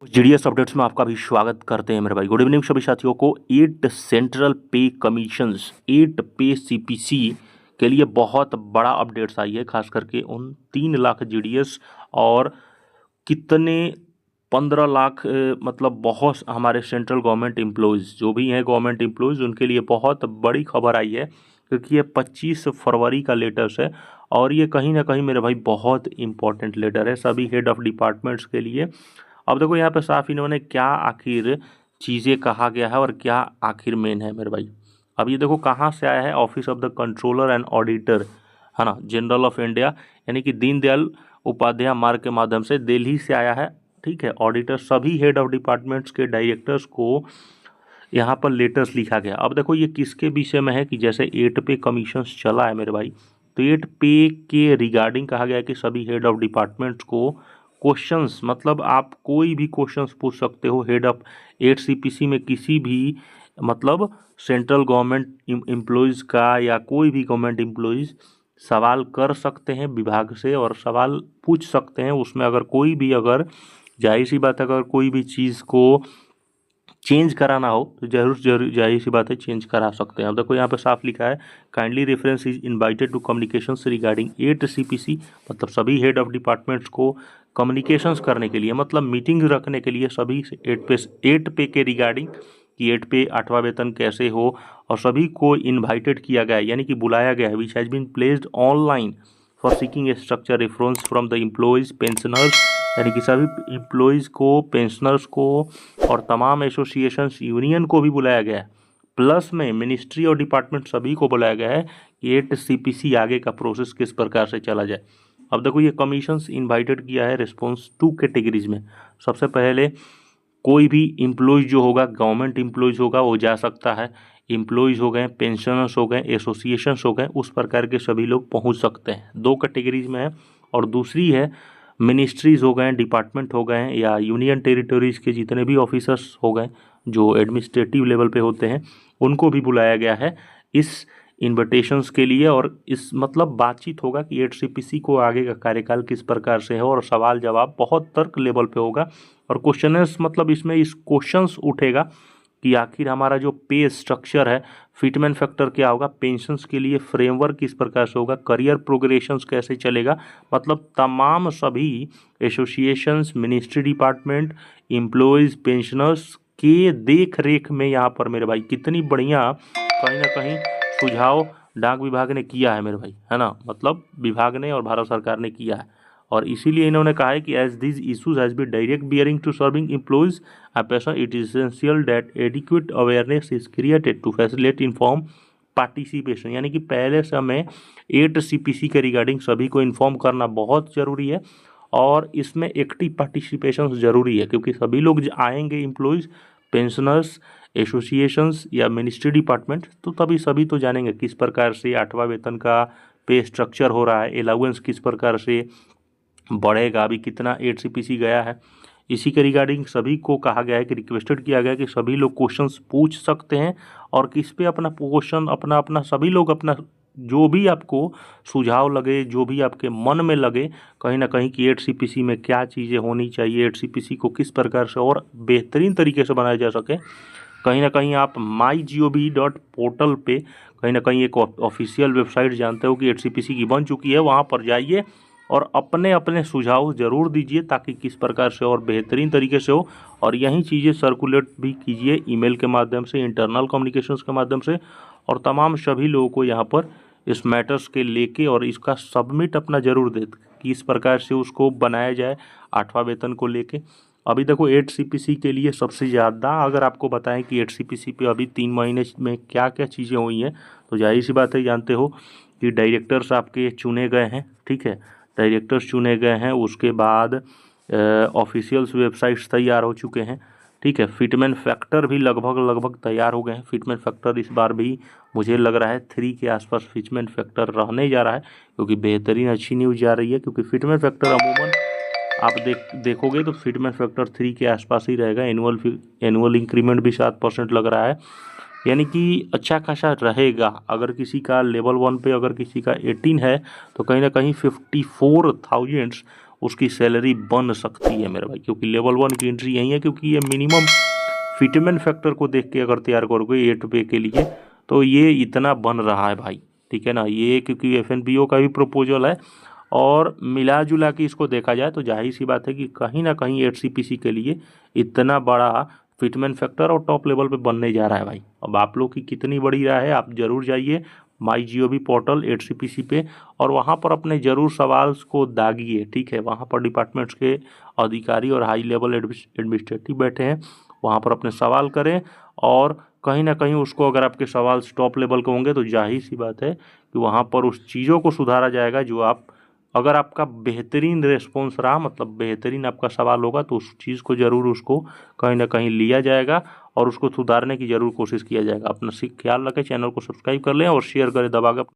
GDS updates में आपका भी स्वागत करते हैं मेरे भाई। गुड इवनिंग सभी साथियों को। 8 सेंट्रल पे कमीशंस 8 पे सीपीसी के लिए बहुत बड़ा अपडेट्स आई है, खास करके उन 3 लाख जीडीएस और कितने 15 लाख मतलब बहुत हमारे सेंट्रल गवर्नमेंट एम्प्लॉयज़ जो भी हैं गवर्नमेंट एम्प्लॉयज़ उनके लिए बहुत बड़ी खबर आई है, क्योंकि ये 25 फरवरी का लेटर्स है और ये कहीं ना कहीं मेरे भाई बहुत इंपॉर्टेंट लेटर है सभी हेड ऑफ डिपार्टमेंट्स के लिए। अब देखो यहाँ पे साफ इन्होंने क्या आखिर चीज़ें कहा गया है और क्या आखिर मेन है मेरे भाई। अब ये देखो कहाँ से आया है, office of the controller and auditor है ना, जनरल ऑफ इंडिया, यानी कि दीनदयाल उपाध्याय मार्ग के माध्यम से दिल्ली से आया है। ठीक है, ऑडिटर सभी हेड ऑफ डिपार्टमेंट्स के डायरेक्टर्स को यहाँ पर लेटर्स लिखा गया। अब देखो ये किसके विषय में है कि जैसे 8 पे कमीशन चला है मेरे भाई, तो 8 पे के रिगार्डिंग कहा गया है कि सभी हेड ऑफ डिपार्टमेंट्स को क्वेश्चंस, मतलब आप कोई भी क्वेश्चंस पूछ सकते हो हेड ऑफ 8 सीपीसी में किसी भी मतलब सेंट्रल गवर्नमेंट एम्प्लॉयज़ का या कोई भी गवर्नमेंट एम्प्लॉयज़ सवाल कर सकते हैं विभाग से और सवाल पूछ सकते हैं। उसमें अगर कोई भी अगर जाहिर सी बात है अगर कोई भी चीज़ को चेंज कराना हो तो जरूर जाहिर सी बात है चेंज करा सकते हैं। अब देखो यहाँ पे साफ लिखा है, kindly reference is invited to communications regarding 8 CPC, मतलब सभी हेड ऑफ डिपार्टमेंट्स को कम्युनिकेशंस करने के लिए, मतलब मीटिंग रखने के लिए सभी 8 पे के रिगार्डिंग कि 8 पे 8वां वेतन कैसे हो, और सभी को इन्वाइटेड किया गया है यानी कि बुलाया गया है, which has been placed online for seeking a structure reference from the employees pensioners, यानी कि सभी एम्प्लॉयज़ को, पेंशनर्स को और तमाम एसोसिएशंस यूनियन को भी बुलाया गया है। प्लस में मिनिस्ट्री और डिपार्टमेंट सभी को बुलाया गया है कि 8 सीपीसी आगे का प्रोसेस किस प्रकार से चला जाए। अब देखो ये कमीशंस इनवाइटेड किया है रिस्पॉन्स 2 कैटेगरीज में। सबसे पहले कोई भी एम्प्लॉयज़ जो होगा गवर्नमेंट एम्प्लॉयज़ होगा वो जा सकता है, एम्प्लॉयज़ हो गए, पेंशनर्स हो गए, एसोसिएशंस हो गए, उस प्रकार के सभी लोग पहुंच सकते हैं। 2 कैटेगरीज में है। और दूसरी है मिनिस्ट्रीज़ हो गए, डिपार्टमेंट हो गए या यूनियन टेरिटरीज़ के जितने भी ऑफिसर्स हो गए जो एडमिनिस्ट्रेटिव लेवल पे होते हैं उनको भी बुलाया गया है इस इन्विटेशंस के लिए। और इस मतलब बातचीत होगा कि 8 सीपीसी को आगे का कार्यकाल किस प्रकार से है और सवाल जवाब बहुत तर्क लेवल पे होगा। और क्वेश्चनर्स मतलब इसमें इस क्वेश्चंस उठेगा कि आखिर हमारा जो पे स्ट्रक्चर है, फिटमेंट फैक्टर क्या होगा, पेंशन्स के लिए फ्रेमवर्क किस प्रकार से होगा, करियर प्रोग्रेशंस कैसे चलेगा, मतलब तमाम सभी associations, ministry department, employees, pensioners के देख रेख में यहाँ पर मेरे भाई कितनी बढ़िया कहीं ना कहीं सुझाव डाक विभाग ने किया है मेरे भाई, है ना, मतलब विभाग ने और भारत सरकार ने किया है। और इसीलिए इन्होंने कहा है कि as this issues has be direct bearing to serving employees a person, it is essential that adequate awareness is created to facilitate informed participation, यानी कि पहले से हमें 8 सीपीसी के रिगार्डिंग सभी को इन्फॉर्म करना बहुत ज़रूरी है और इसमें एक्टिव पार्टिसिपेशन ज़रूरी है, क्योंकि सभी लोग आएंगे एम्प्लॉयज़, पेंशनर्स, एसोसिएशंस या मिनिस्ट्री डिपार्टमेंट, तो तभी सभी तो जानेंगे किस प्रकार से 8वां वेतन का पे स्ट्रक्चर हो रहा है, अलाउंस किस प्रकार से बढ़ेगा, अभी कितना 8 सीपीसी गया है। इसी के रिगार्डिंग सभी को कहा गया है कि रिक्वेस्टेड किया गया है कि सभी लोग क्वेश्चंस पूछ सकते हैं और किस पे अपना क्वेश्चन अपना अपना सभी लोग अपना जो भी आपको सुझाव लगे, जो भी आपके मन में लगे कहीं ना कहीं कि 8 सीपीसी में क्या चीज़ें होनी चाहिए, 8 सीपीसी को किस प्रकार से और बेहतरीन तरीके से बनाया जा सके, कहीं ना कहीं आप mygov.portal पे कहीं ना कहीं एक ऑफिशियल वेबसाइट जानते हो कि 8 सीपीसी की बन चुकी है, वहाँ पर जाइए और अपने अपने सुझाव ज़रूर दीजिए ताकि किस प्रकार से और बेहतरीन तरीके से हो। और यही चीज़ें सर्कुलेट भी कीजिए ईमेल के माध्यम से, इंटरनल कम्युनिकेशंस के माध्यम से, और तमाम सभी लोगों को यहाँ पर इस मैटर्स के लेके और इसका सबमिट अपना ज़रूर दे कि इस प्रकार से उसको बनाया जाए 8वां वेतन को लेके। अभी देखो 8 सीपीसी के लिए सबसे ज़्यादा अगर आपको बताएं कि 8 सीपीसी पे अभी 3 महीने में क्या क्या चीज़ें हुई हैं, तो जाहिर सी बात है जानते हो कि डायरेक्टर्स आपके चुने गए हैं। ठीक है, डायरेक्टर्स चुने गए हैं, उसके बाद ऑफिशियल्स वेबसाइट्स तैयार हो चुके हैं। ठीक है, फिटमेंट फैक्टर भी लगभग तैयार हो गए हैं। फिटमेंट फैक्टर इस बार भी मुझे लग रहा है 3 के आसपास फिटमेंट फैक्टर रहने जा रहा है, क्योंकि बेहतरीन अच्छी न्यूज़ जा रही है, क्योंकि फिटमेंट फैक्टर अमूमन आप देखोगे तो फिटमेंट फैक्टर 3 के आसपास ही रहेगा। एनुअल इंक्रीमेंट भी 7% लग रहा है, यानी कि अच्छा खासा रहेगा। अगर किसी का लेवल 1 पे अगर किसी का 18 है तो कहीं ना कहीं 54,000 उसकी सैलरी बन सकती है मेरे भाई, क्योंकि लेवल 1 की एंट्री यही है, क्योंकि ये मिनिमम फिटमेंट फैक्टर को देख के अगर तैयार करोगे 8 पे के लिए तो ये इतना बन रहा है भाई, ठीक है ना। ये क्योंकि FNPO का भी प्रपोजल है और मिला जुला के इसको देखा जाए तो जाहिर सी बात है कि कहीं ना कहीं 8CPC के लिए इतना बड़ा फिटमेंट फैक्टर और टॉप लेवल पे बनने जा रहा है भाई। अब आप लोग की कितनी बड़ी राय है, आप जरूर जाइए MyGOV पोर्टल 8CPC पे और वहाँ पर अपने ज़रूर सवाल को दागिए, ठीक है। वहाँ पर डिपार्टमेंट्स के अधिकारी और हाई लेवल एडमिनिस्ट्रेटिव बैठे हैं, वहाँ पर अपने सवाल करें और कहीं ना कहीं उसको, अगर आपके सवाल टॉप लेवल के होंगे तो जाहिर सी बात है कि वहाँ पर उस चीज़ों को सुधारा जाएगा जो आप, अगर आपका बेहतरीन रिस्पॉन्स रहा, मतलब बेहतरीन आपका सवाल होगा तो उस चीज़ को ज़रूर उसको कहीं ना कहीं लिया जाएगा और उसको सुधारने की ज़रूर कोशिश किया जाएगा। अपना ख्याल रखें, चैनल को सब्सक्राइब कर लें और शेयर करें दबा के।